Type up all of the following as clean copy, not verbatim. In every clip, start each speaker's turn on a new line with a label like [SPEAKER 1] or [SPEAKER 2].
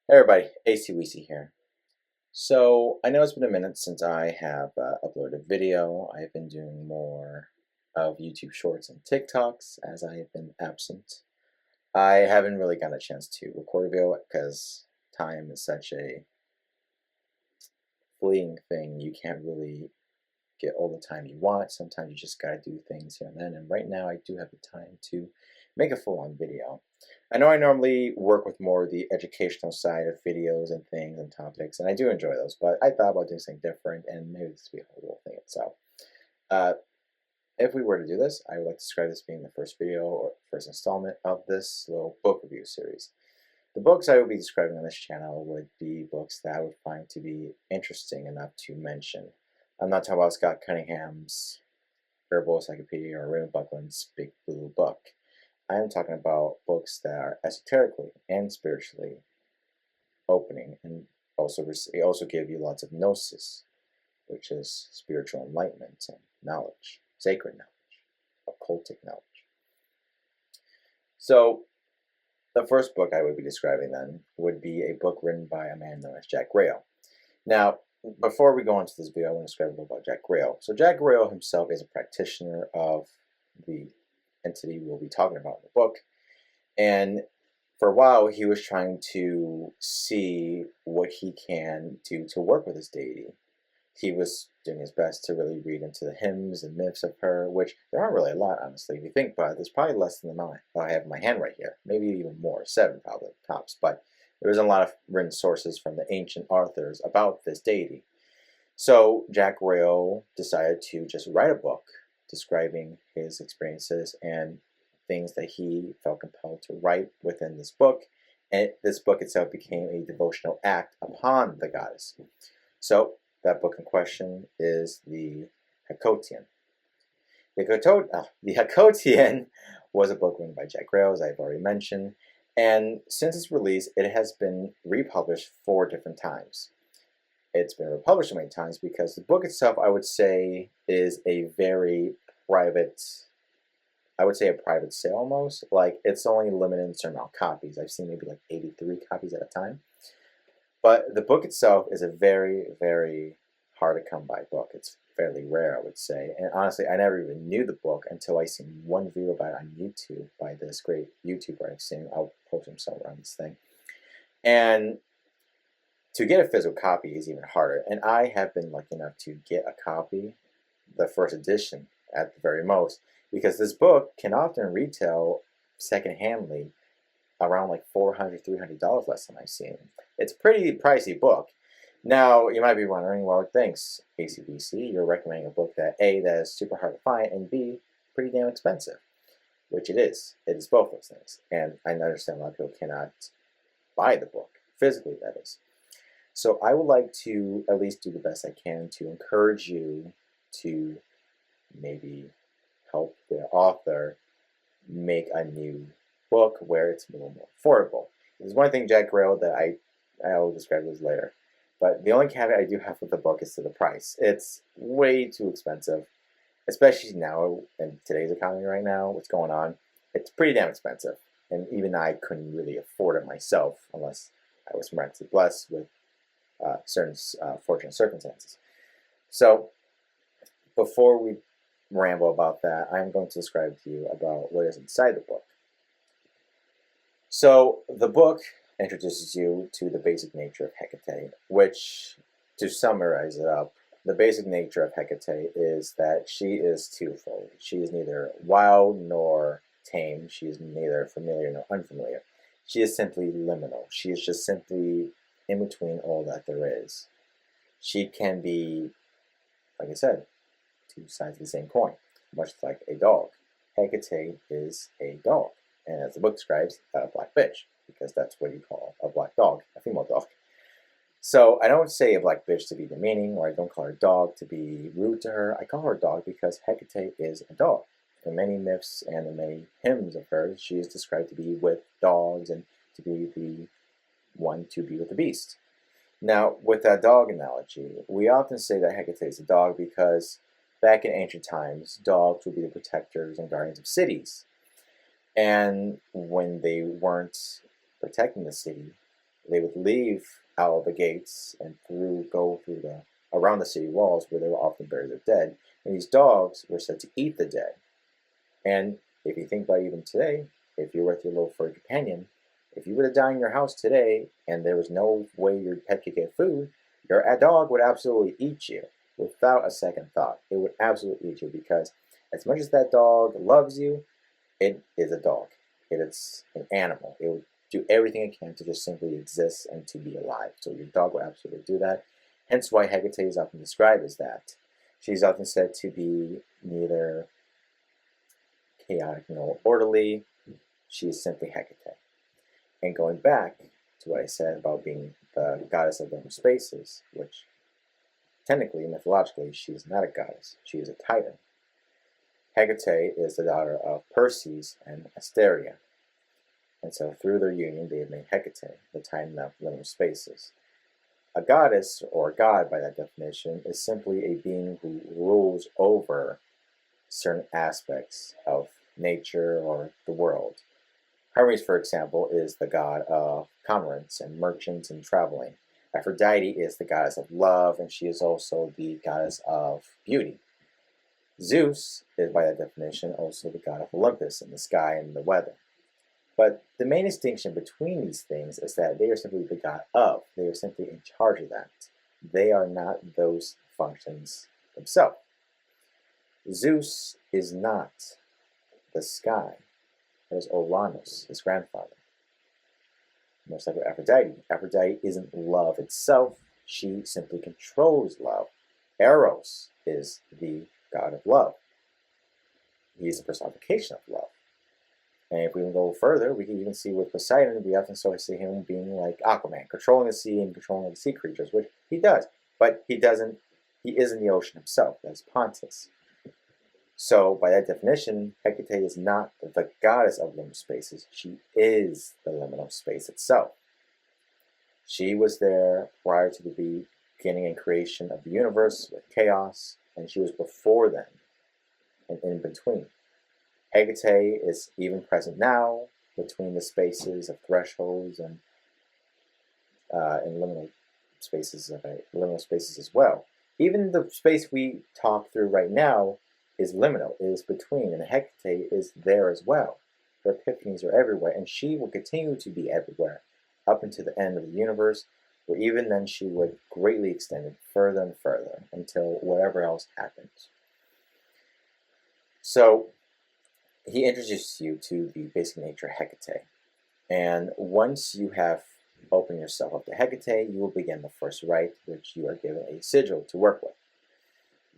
[SPEAKER 1] Hey everybody, AC here. So I know it's been a minute since I have uploaded a video. I've been doing more of YouTube Shorts and TikToks as I have been absent. I haven't really gotten a chance to record a video because time is such a fleeting thing. You can't really get all the time you want. Sometimes you just gotta do things here and then. And right now I do have the time to make a full-on video. I know I normally work with more of the educational side of videos and things and topics, and I do enjoy those, but I thought about doing something different, and maybe this would be a whole thing itself. Uh, if we were to do this, I would like to describe this being the first video or first installment of this little book review series. The books I would be describing on this channel would be books that I would find to be interesting enough to mention. I'm not talking about Scott Cunningham's Herbal Encyclopedia or Raymond Buckland's Big Blue Book. I am talking about books that are esoterically and spiritually opening, and they also give you lots of gnosis, which is spiritual enlightenment and knowledge, sacred knowledge, occultic knowledge. So the first book I would be describing then would be a book written by a man known as Jack Grayle. Now, before we go into this video, I want to describe a little about Jack Grayle. So Jack Grayle himself is a practitioner of the entity we'll be talking about in the book, and for a while he was trying to see what he can do to work with his deity. He was doing his best to really read into the hymns and myths of her, which there aren't really a lot, honestly. If you think about it, there's probably less than the amount I have in my hand right here. Maybe even more, 7 probably, tops. But there isn't a lot of written sources from the ancient authors about this deity. So Jack Grayle decided to just write a book describing his experiences and things that he felt compelled to write within this book. And this book itself became a devotional act upon the goddess. So that book in question is the Hekataeon. The Hekataeon was a book written by Jack Grayle, as I've already mentioned, and since its release, it has been republished 4 different times. It's been republished many times because the book itself, I would say, is a very private, I would say a private sale almost. Like, it's only limited in a certain amount of copies. I've seen maybe like 83 copies at a time. But the book itself is a very, very hard to come by book. It's fairly rare, I would say. And honestly, I never even knew the book until I seen one video about it on YouTube by this great YouTuber I've seen. I'll post him somewhere on this thing. And to get a physical copy is even harder. And I have been lucky enough to get a copy, the first edition at the very most, because this book can often retail secondhandly around like $400, $300 less than I've seen. It's a pretty pricey book. Now, you might be wondering, well, thanks, ACBC. You're recommending a book that A, that is super hard to find, and B, pretty damn expensive, which it is. It is both those things. And I understand a lot of people cannot buy the book, physically, that is. So I would like to at least do the best I can to encourage you to maybe help the author make a new book where it's a little more affordable. There's one thing, Jack Grayle, that I will describe this later. But the only caveat I do have with the book is to the price. It's way too expensive, especially now in today's economy right now, what's going on. It's pretty damn expensive. And even I couldn't really afford it myself unless I was miraculously blessed with certain fortunate circumstances. So before we ramble about that, I'm going to describe to you about what is inside the book. So the book introduces you to the basic nature of Hekate, which, to summarize it up, the basic nature of Hekate is that she is twofold. She is neither wild nor tame. She is neither familiar nor unfamiliar. She is simply liminal. She is just simply in between all that there is. She can be, like I said, 2 sides of the same coin, much like a dog. Hekate is a dog, and as the book describes, a black bitch, because that's what you call a black dog, a female dog. So I don't say a black bitch to be demeaning, or I don't call her dog to be rude to her. I call her a dog because Hekate is a dog. In many myths and in many hymns of hers, she is described to be with dogs and to be the one to be with the beast. Now, with that dog analogy, we often say that Hekate is a dog because back in ancient times, dogs would be the protectors and guardians of cities. And when they weren't protecting the city, they would leave out of the gates and go through around the city walls where they were often buried their dead. And these dogs were said to eat the dead. And if you think about even today, if you're with your little furry companion, if you were to die in your house today and there was no way your pet could get food, your dog would absolutely eat you without a second thought. It would absolutely eat you because as much as that dog loves you, it is a dog. It's an animal. It will do everything it can to just simply exist and to be alive. So your dog will absolutely do that. Hence why Hekate is often described as that. She's often said to be neither chaotic nor orderly. She is simply Hekate. And going back to what I said about being the goddess of liminal spaces, which technically, mythologically, she is not a goddess. She is a titan. Hekate is the daughter of Perses and Asteria. And so through their union, they have made Hekate the titan of liminal spaces. A goddess, or a god by that definition, is simply a being who rules over certain aspects of nature or the world. Hermes, for example, is the god of commerce and merchants and traveling. Aphrodite is the goddess of love, and she is also the goddess of beauty. Zeus is, by that definition, also the god of Olympus and the sky and the weather. But the main distinction between these things is that they are simply the god of. They are simply in charge of that. They are not those functions themselves. Zeus is not the sky. That is Uranus, his grandfather. Much like Aphrodite. Aphrodite isn't love itself. She simply controls love. Eros is the god of love. He is the personification of love. And if we go further, we can even see with Poseidon, we often sort of see him being like Aquaman, controlling the sea and controlling the sea creatures, which he does. But he isn't the ocean himself. That's Pontus. So, by that definition, Hekate is not the goddess of liminal spaces. She is the liminal space itself. She was there prior to the beginning and creation of the universe with chaos, and she was before then and in between. Hekate is even present now between the spaces of thresholds and in liminal spaces as well. Even the space we talk through right now is liminal, is between, and Hekate is there as well. Her epiphanies are everywhere, and she will continue to be everywhere up until the end of the universe, where even then she would greatly extend it further and further until whatever else happens. So he introduces you to the basic nature of Hekate, and once you have opened yourself up to Hekate, you will begin the first rite, which you are given a sigil to work with.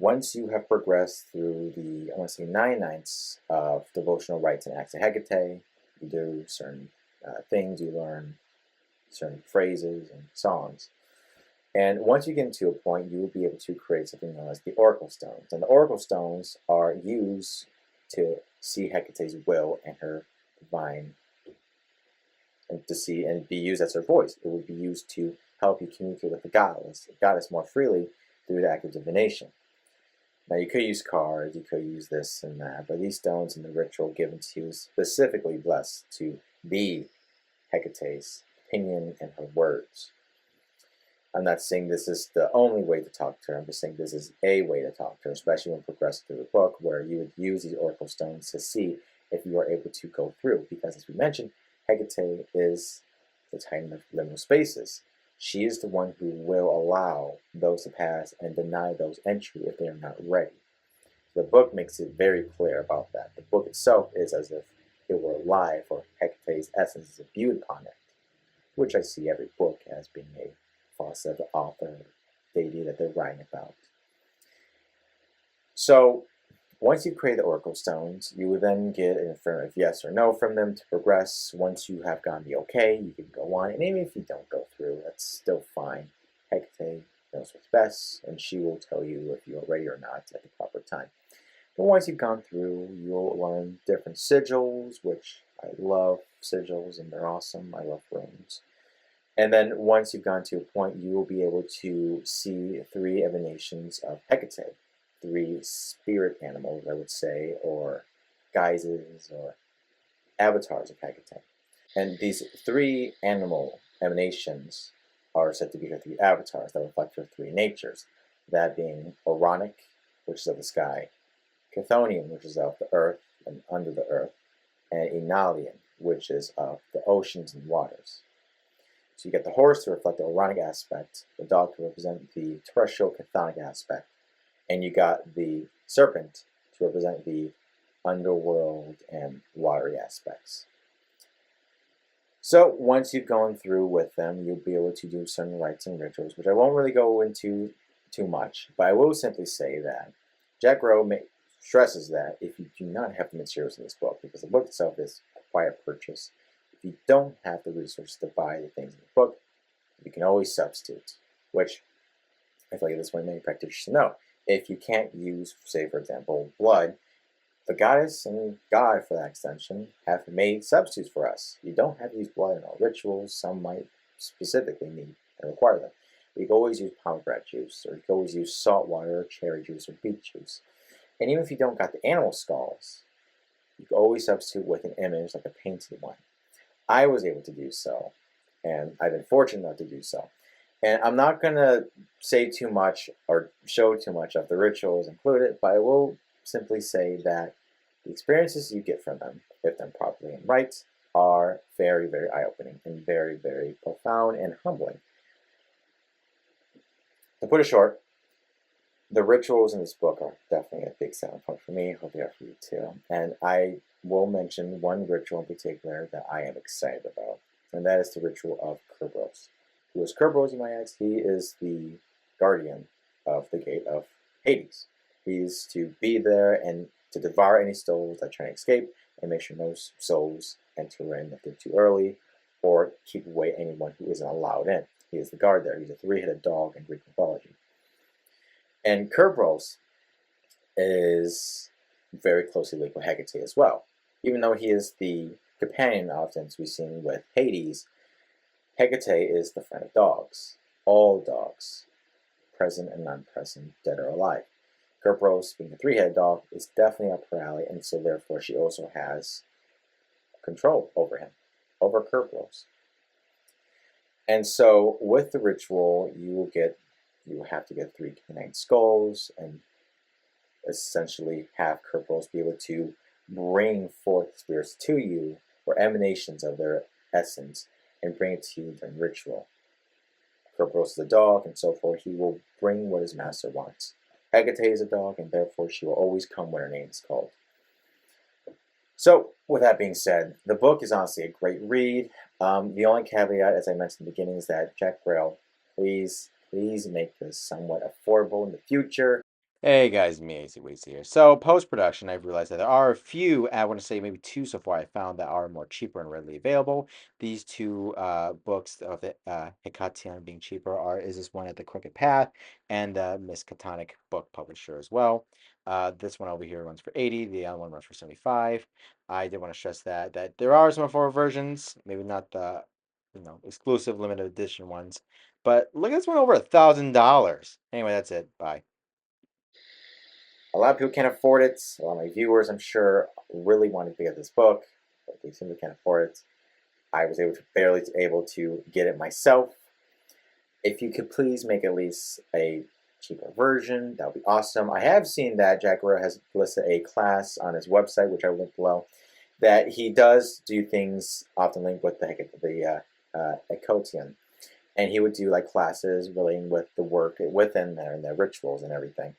[SPEAKER 1] Once you have progressed through the, 9 nights of devotional rites and acts of Hekate, you do certain things, you learn certain phrases and songs. And once you get to a point, you will be able to create something known as the Oracle Stones. And the Oracle Stones are used to see Hecate's will and her divine, and to see and be used as her voice. It will be used to help you communicate with the goddess more freely through the act of divination. Now, you could use cards, you could use this and that, but these stones in the ritual given to you specifically blessed to be Hecate's opinion and her words. I'm not saying this is the only way to talk to her. I'm just saying this is a way to talk to her, especially when progressing through the book, where you would use these oracle stones to see if you are able to go through. Because, as we mentioned, Hekate is the titan of liminal spaces. She is the one who will allow those to pass and deny those entry if they are not ready. The book makes it very clear about that. The book itself is as if it were alive, or Hecate's essence is imbued upon it, which I see every book as being a facet of the author, deity that they're writing about. So, once you create the oracle stones, you will then get an affirmative yes or no from them to progress. Once you have gotten the okay, you can go on. And even if you don't go through, that's still fine. Hekate knows what's best, and she will tell you if you are ready or not at the proper time. But once you've gone through, you'll learn different sigils, which I love sigils, and they're awesome. I love runes. And then once you've gone to a point, you will be able to see 3 emanations of Hekate. 3 spirit animals, I would say, or guises, or avatars of Hekate. And these 3 animal emanations are said to be her 3 avatars that reflect her 3 natures, that being Oronic, which is of the sky, Chthonian, which is of the earth and under the earth, and Enalian, which is of the oceans and waters. So you get the horse to reflect the Oronic aspect, the dog to represent the terrestrial chthonic aspect, and you got the serpent to represent the underworld and watery aspects. So once you've gone through with them, you'll be able to do certain rites and rituals, which I won't really go into too much, but I will simply say that Jack Grayle stresses that if you do not have the materials in this book, because the book itself is a quiet purchase, if you don't have the resources to buy the things in the book, you can always substitute, which I feel like this is what many practitioners should know. If you can't use, say, for example, blood, the goddess and god, for that extension, have made substitutes for us. You don't have to use blood in all rituals. Some might specifically need and require them. You can always use pomegranate juice, or you can always use salt water, or cherry juice, or beet juice. And even if you don't got the animal skulls, you can always substitute with an image, like a painted one. I was able to do so, and I've been fortunate enough to do so. And I'm not going to say too much or show too much of the rituals included, but I will simply say that the experiences you get from them, if done properly and right, are very, very eye-opening and very, very profound and humbling. To put it short, the rituals in this book are definitely a big selling point for me. Hope they are for you too. And I will mention one ritual in particular that I am excited about, and that is the ritual of Kerberos. Who is Kerberos, you might ask? He is the guardian of the gate of Hades. He's to be there and to devour any souls that try to escape and make sure no souls enter in if they're too early, or keep away anyone who isn't allowed in. He is the guard there. He's a 3-headed dog in Greek mythology. And Kerberos is very closely linked with Hekataeon as well. Even though he is the companion often to be seen with Hades, Hekataeon is the friend of dogs. All dogs, present and non-present, dead or alive. Kerberos, being a 3-headed dog, is definitely up her alley, and so therefore she also has control over him, over Kerberos. And so with the ritual, you will have to get 3 canine skulls and essentially have Kerberos be able to bring forth spirits to you, or emanations of their essence, and bring it to you during ritual. Kerberos is a dog, and so forth. He will bring what his master wants. Hekataeon is a dog, and therefore she will always come when her name is called. So, with that being said, the book is honestly a great read. The only caveat, as I mentioned in the beginning, is that Jack Grayle, please make this somewhat affordable in the future. Hey guys, me, AC Waits here. So, post-production, I've realized that there are a few, I want to say maybe 2 so far, I found that are more cheaper and readily available. These 2 books of the Hekataeon being cheaper is this one at The Crooked Path and Miskatonic Book Publisher as well. This one over here runs for 80, the other one runs for 75. I did want to stress that there are some affordable versions, maybe not the exclusive limited edition ones, but look at this one, over $1,000. Anyway, that's it. Bye. A lot of people can't afford it. A lot of my viewers, I'm sure, really wanted to get this book, but they simply can't afford it. I was barely able to get it myself. If you could please make at least a cheaper version, that would be awesome. I have seen that Jack Grayle has listed a class on his website, which I will link below, that he does do things often linked with the Hekataeon. And he would do like classes relating with the work within there and the rituals and everything.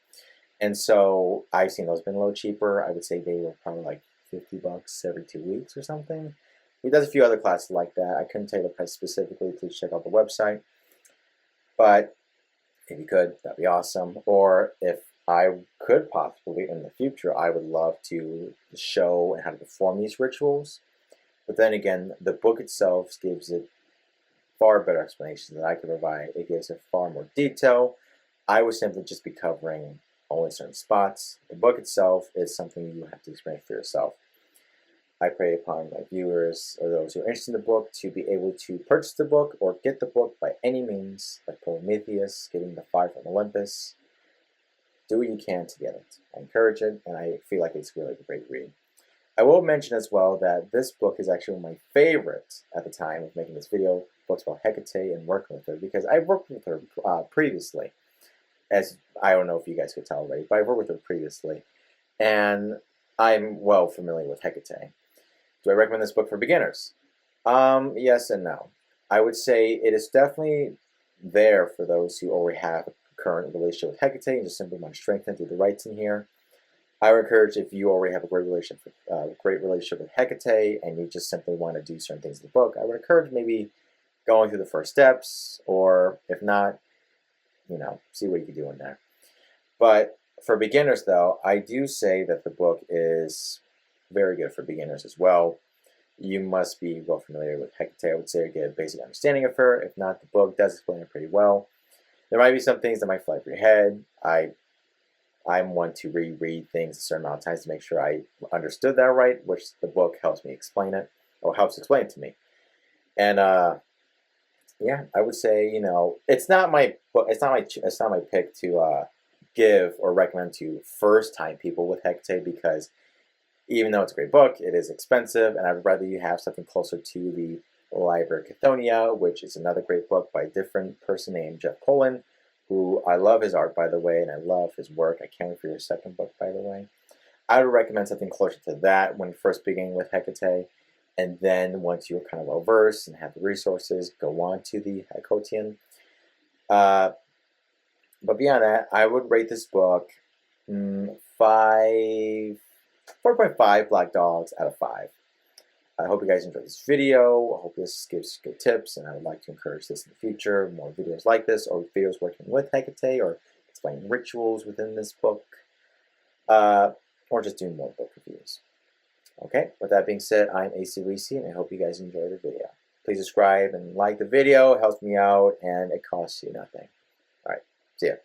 [SPEAKER 1] And so I've seen those been a little cheaper. I would say they were probably like $50 every 2 weeks or something. He does a few other classes like that. I couldn't tell you the price specifically. Please check out the website. But if you could, that'd be awesome. Or if I could possibly in the future, I would love to show and how to perform these rituals. But then again, the book itself gives it far better explanation than I could provide. It gives it far more detail. I would simply just be covering only certain spots. The book itself is something you have to experience for yourself. I pray upon my viewers or those who are interested in the book to be able to purchase the book or get the book by any means, like Prometheus getting the fire from Olympus. Do what you can to get it. I encourage it, and I feel like it's really a great read. I will mention as well that this book is actually one of my favorites at the time of making this video, books about Hekate and working with her, because I've worked with her previously, as I don't know if you guys could tell already, but I've worked with her previously, and I'm well familiar with Hekate. Do I recommend this book for beginners? Yes and no. I would say it is definitely there for those who already have a current relationship with Hekate and just simply want to strengthen through the rights in here. I would encourage, if you already have a great relationship with Hekate and you just simply want to do certain things in the book, I would encourage maybe going through the first steps, or if not, see what you can do in there. But for beginners, though, I do say that the book is very good for beginners as well. You must be well familiar with Hekate, I would say, to get a basic understanding of her. If not, the book does explain it pretty well. There might be some things that might fly through your head. I'm one to reread things a certain amount of times to make sure I understood that right, which the book helps me explain it, or helps explain it to me. And yeah, I would say, it's not my pick to give or recommend to first-time people with Hekate, because even though it's a great book, it is expensive, and I'd rather you have something closer to the Library of Hekataeon, which is another great book by a different person named Jeff Grayle, who I love his art, by the way, and I love his work. I can't wait for your second book, by the way. I would recommend something closer to that when first beginning with Hekate, and then once you're kind of well versed and have the resources, go on to the Hekataeon. But beyond that, I would rate this book 4.5 black dogs out of 5. I hope you guys enjoyed this video. I hope this gives good tips, and I would like to encourage this in the future. More videos like this, or videos working with Hekate, or explaining rituals within this book, or just doing more book reviews. Okay, with that being said, I'm AC Weesey, and I hope you guys enjoyed the video. Please subscribe and like the video. It helps me out, and it costs you nothing. All right, see ya.